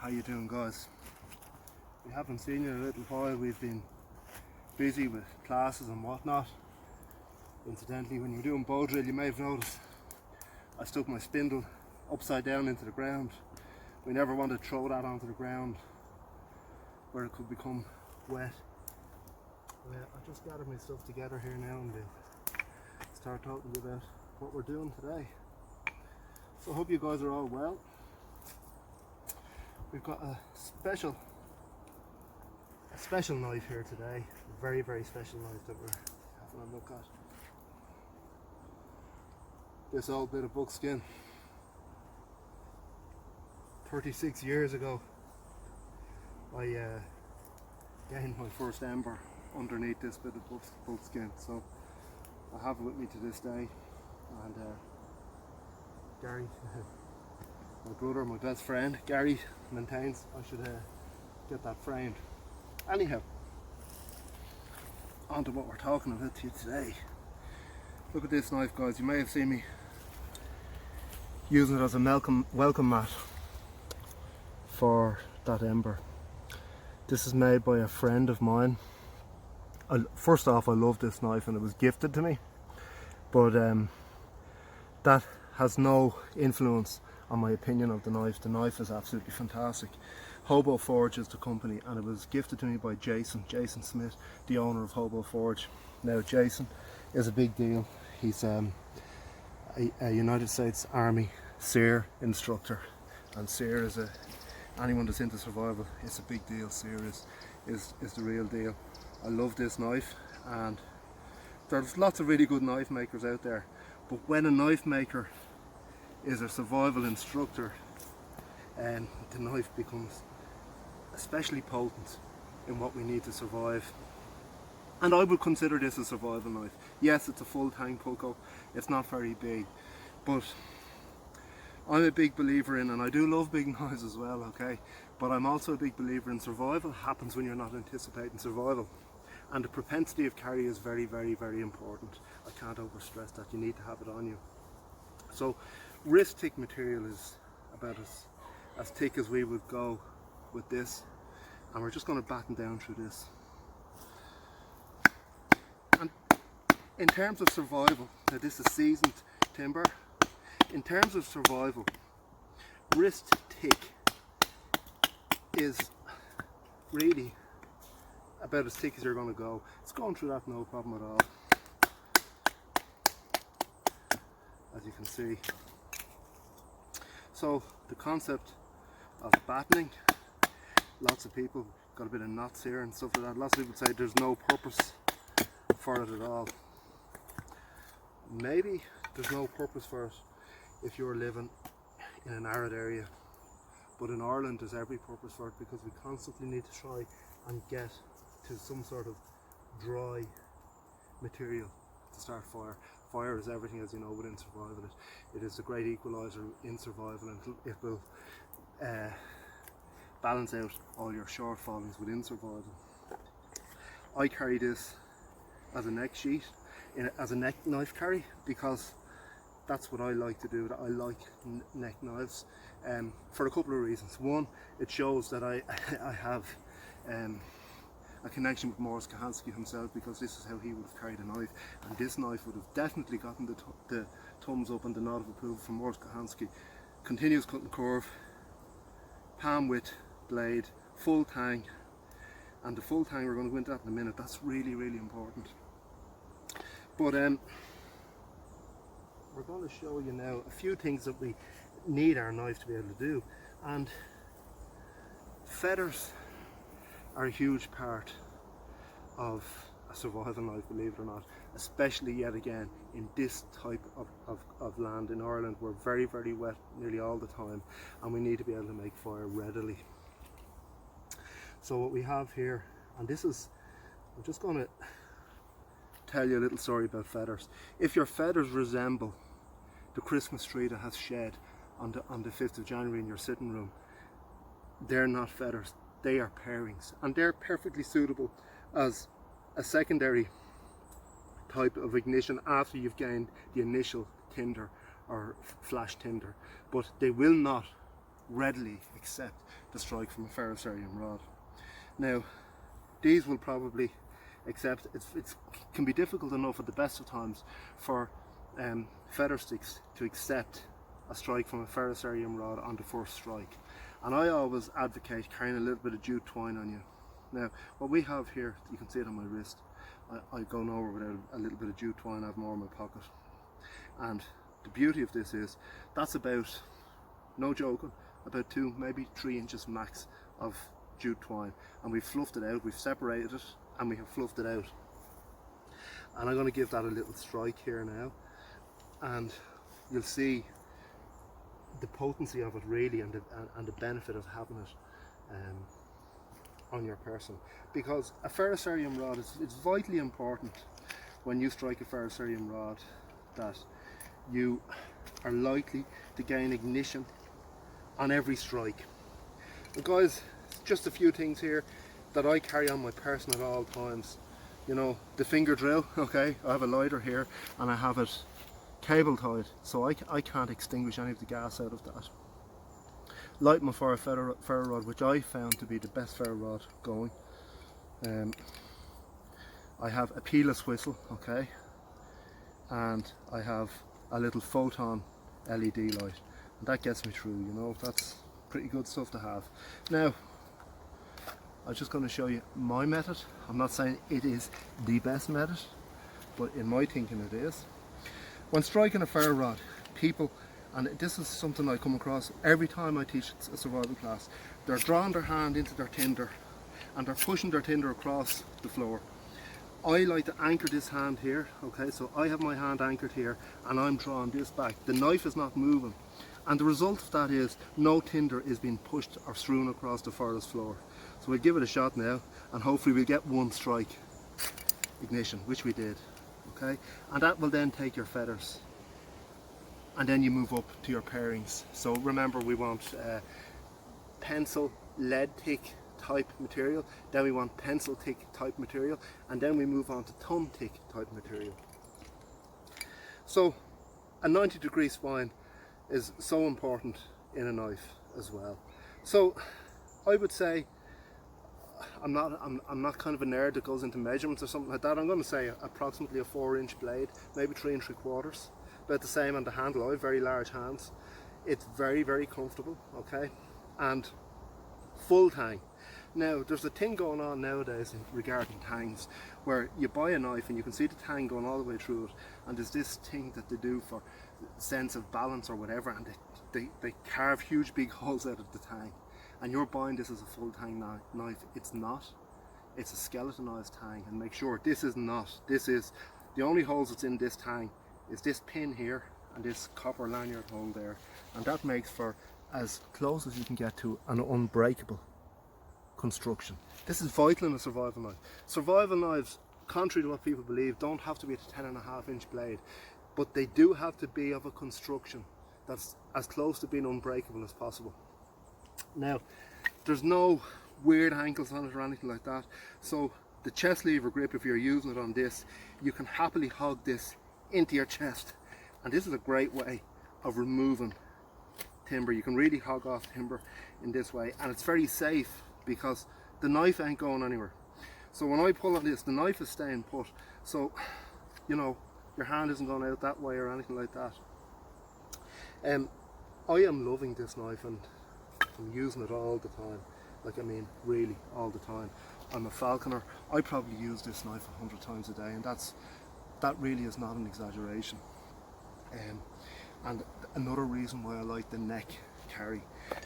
How you doing, guys? We haven't seen you in a little while. We've been busy with classes and whatnot. Incidentally, when you're doing bow drill, you may have noticed I stuck my spindle upside down into the ground. We never want to throw that onto the ground where it could become wet. I just gathered my stuff together here now and start talking to you about what we're doing today. So I hope you guys are all well. We've got a special knife here today. A very, very special knife that we're having a look at. This old bit of buckskin. 36 years ago I gained my first ember underneath this bit of buckskin, so I have it with me to this day. And Gary, my brother, my best friend, Gary maintains I should get that framed. Anyhow, on to what we're talking about to you today. Look at this knife, guys. You may have seen me using it as a welcome mat for that ember. This is made by a friend of mine. First off, I love this knife and it was gifted to me, but that has no influence on my opinion of the knife. The knife is absolutely fantastic. Hobo Forge is the company, and it was gifted to me by Jason Smith, the owner of Hobo Forge. Now Jason is a big deal. He's a United States Army SERE instructor, and SERE is anyone that's into survival, it's a big deal. SERE is the real deal. I love this knife, and there's lots of really good knife makers out there, but when a knife maker is a survival instructor, and the knife becomes especially potent in what we need to survive. And I would consider this a survival knife. Yes, it's a full tang Puukko, it's not very big, but I'm a big believer in, and I do love big knives as well, okay, but I'm also a big believer in survival happens when you're not anticipating survival. And the propensity of carry is very, very, very important. I can't overstress that. You need to have it on you. So wrist thick material is about as thick as we would go with this, and we're just going to batten down through this. And in terms of survival, now this is seasoned timber. In terms of survival, wrist thick is really about as thick as you're going to go. It's going through that no problem at all, as you can see. So the concept of battening, lots of people got a bit of knots here and stuff like that. Lots of people say there's no purpose for it at all. Maybe there's no purpose for it if you're living in an arid area, but in Ireland there's every purpose for it, because we constantly need to try and get to some sort of dry material to start fire. Fire is everything, as you know, within survival. It is a great equalizer in survival, and it will balance out all your shortfalls within survival. I carry this as a neck sheath, as a neck knife carry, because that's what I like to do. I like neck knives for a couple of reasons. One, it shows that I have a connection with Morris Kahansky himself, because this is how he would have carried a knife, and this knife would have definitely gotten the thumbs up and the nod of approval from Morris Kahansky. Continuous cut and curve, palm width blade, full tang, and the full tang, we're going to go into that in a minute. That's really, really important. But we're going to show you now a few things that we need our knife to be able to do, and feathers are a huge part of a survival knife, believe it or not, especially yet again in this type of land in Ireland. We're very, very wet nearly all the time, and we need to be able to make fire readily. So what we have here, and this is, I'm just going to tell you a little story about feathers. If your feathers resemble the Christmas tree that has shed on the 5th of January in your sitting room, they're not feathers, they are pairings, and they're perfectly suitable as a secondary type of ignition after you've gained the initial tinder or flash tinder, but they will not readily accept the strike from a ferrocerium rod. Now, these will probably accept, it can be difficult enough at the best of times for feather sticks to accept a strike from a ferrocerium rod on the first strike. And I always advocate carrying a little bit of jute twine on you. Now, what we have here, you can see it on my wrist. I go nowhere without a little bit of jute twine. I have more in my pocket. And the beauty of this is, that's about, no joking, about 2, maybe 3 inches max of jute twine. And we've fluffed it out, we've separated it, and we have fluffed it out. And I'm going to give that a little strike here now. And you'll see the potency of it really, and the benefit of having it on your person. Because a ferrocerium rod, it's vitally important when you strike a ferrocerium rod that you are likely to gain ignition on every strike. And guys, just a few things here that I carry on my person at all times. You know, the finger drill, okay, I have a lighter here and I have it cable tied, so I can't extinguish any of the gas out of that. Light my ferro rod, which I found to be the best ferro rod going. I have a peelless whistle, okay, and I have a little photon LED light, and that gets me through, you know. That's pretty good stuff to have. Now, I'm just going to show you my method. I'm not saying it is the best method, but in my thinking it is. When striking a ferro rod, people, and this is something I come across every time I teach a survival class, they're drawing their hand into their tinder and they're pushing their tinder across the floor. I like to anchor this hand here, okay, so I have my hand anchored here and I'm drawing this back. The knife is not moving, and the result of that is no tinder is being pushed or strewn across the forest floor. So we'll give it a shot now, and hopefully we'll get one strike ignition, which we did, okay, and that will then take your feathers, and then you move up to your pairings. So remember, we want pencil lead thick type material, then we want pencil thick type material, and then we move on to thumb thick type material. So a 90-degree spine is so important in a knife as well. So I would say, I'm not kind of a nerd that goes into measurements or something like that. I'm going to say approximately a 4-inch blade, maybe 3 3/4, about the same on the handle. I have very large hands. It's very, very comfortable, okay, and full tang. Now, there's a thing going on nowadays regarding tangs, where you buy a knife and you can see the tang going all the way through it, and there's this thing that they do for sense of balance or whatever, and they carve huge big holes out of the tang, and you're buying this as a full tang knife. It's not. It's a skeletonized tang, and make sure this is not. This is the only holes that's in this tang is this pin here and this copper lanyard hole there, and that makes for as close as you can get to an unbreakable construction. This is vital in a survival knife. Survival knives, contrary to what people believe, don't have to be a 10.5-inch blade, but they do have to be of a construction that's as close to being unbreakable as possible. Now, there's no weird ankles on it or anything like that, so the chest lever grip, if you're using it on this, you can happily hog this into your chest, and this is a great way of removing timber. You can really hog off timber in this way, and it's very safe because the knife ain't going anywhere. So when I pull on this, the knife is staying put, so you know, your hand isn't going out that way or anything like that. I am loving this knife, and I'm using it all the time. Like, I mean, really all the time. I'm a falconer. I probably use this knife 100 times a day, and that really is not an exaggeration. And another reason why I like the neck carry,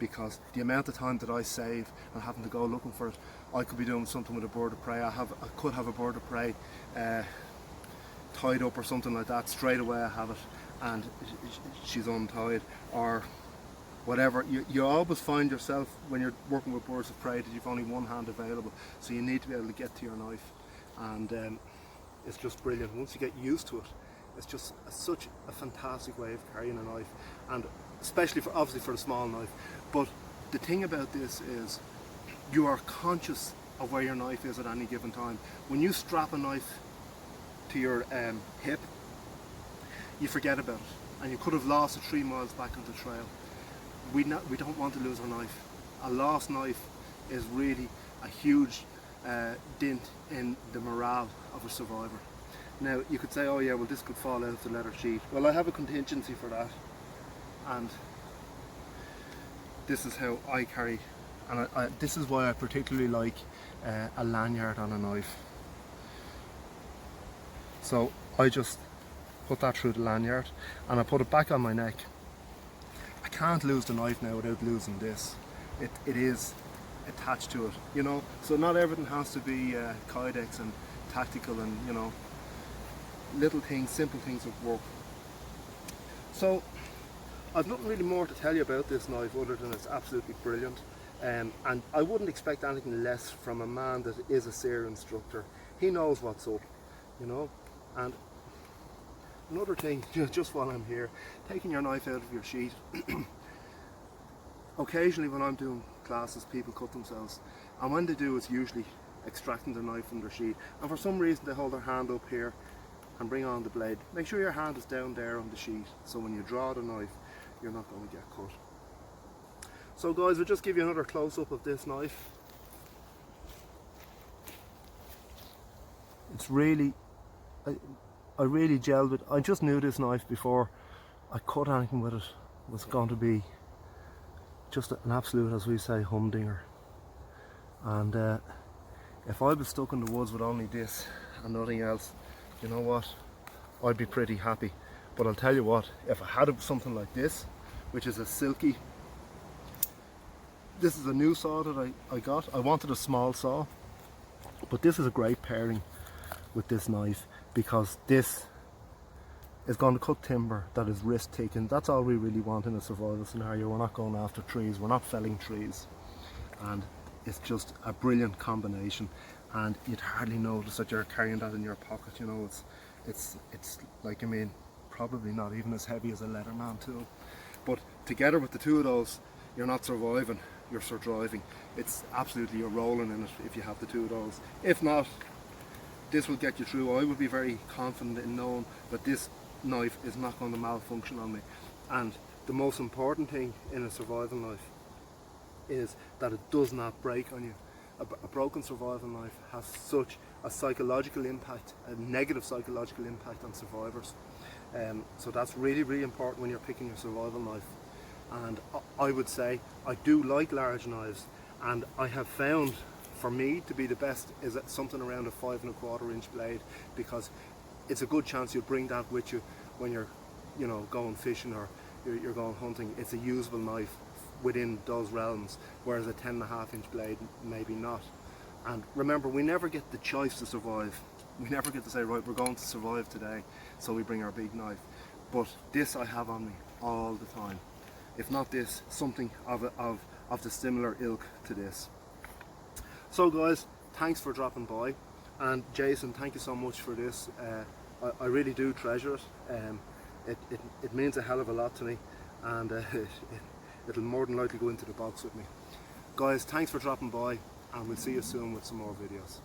because the amount of time that I save and having to go looking for it, I could be doing something with a bird of prey. I could have a bird of prey tied up or something like that. Straight away I have it, and she's untied or whatever. You always find yourself when you're working with birds of prey that you've only one hand available, so you need to be able to get to your knife, and it's just brilliant. Once you get used to it, it's just such a fantastic way of carrying a knife, and especially obviously for a small knife. But the thing about this is you are conscious of where your knife is at any given time. When you strap a knife to your hip, you forget about it, and you could have lost it 3 miles back on the trail. we don't want to lose our knife. A lost knife is really a huge dent in the morale of a survivor. Now you could say, oh yeah, well this could fall out of the leather sheet. Well, I have a contingency for that, and this is how I carry, and this is why I particularly like a lanyard on a knife. So I just put that through the lanyard and I put it back on my neck. I can't lose the knife now without losing this. It is attached to it, you know. So not everything has to be kydex and tactical, and you know, little things, simple things would work. So I've nothing really more to tell you about this knife other than it's absolutely brilliant, and I wouldn't expect anything less from a man that is a SERE instructor. He knows what's up, you know. And another thing, just while I'm here, taking your knife out of your sheath. Occasionally when I'm doing classes, people cut themselves, and when they do, it's usually extracting the knife from their sheath, and for some reason they hold their hand up here and bring on the blade. Make sure your hand is down there on the sheath, so when you draw the knife, you're not going to get cut. So guys, I'll just give you another close-up of this knife. It's really, I really gelled it. I just knew this knife before I cut anything with it was going to be just an absolute, as we say, humdinger. And if I was stuck in the woods with only this and nothing else, you know what, I'd be pretty happy. But I'll tell you what, if I had something like this, which is a silky, this is a new saw that I got. I wanted a small saw, but this is a great pairing with this knife, because this is going to cut timber that is wrist thick, and that's all we really want in a survival scenario. We're not going after trees, we're not felling trees, and it's just a brilliant combination, and you'd hardly notice that you're carrying that in your pocket. You know, it's like, I mean, probably not even as heavy as a Leatherman tool, but together with the two of those, you're not surviving, you're surviving. It's absolutely, you're rolling in it if you have the two of those. If not, this will get you through. I would be very confident in knowing that this knife is not going to malfunction on me. And the most important thing in a survival knife is that it does not break on you. A broken survival knife has such a psychological impact, a negative psychological impact on survivors. So that's really, really important when you're picking your survival knife. And I would say I do like large knives, and I have found, for me, to be the best is at something around a 5 1/4 inch blade, because it's a good chance you'll bring that with you when you're, you know, going fishing or you're going hunting. It's a usable knife within those realms, whereas a 10 1/2 inch blade maybe not. And remember, we never get the choice to survive. We never get to say, right, we're going to survive today, so we bring our big knife. But this I have on me all the time. If not this, something of the similar ilk to this. So guys, thanks for dropping by, and Jason, thank you so much for this. I really do treasure it. It means a hell of a lot to me, and it'll more than likely go into the box with me. Guys, thanks for dropping by, and we'll see you soon with some more videos.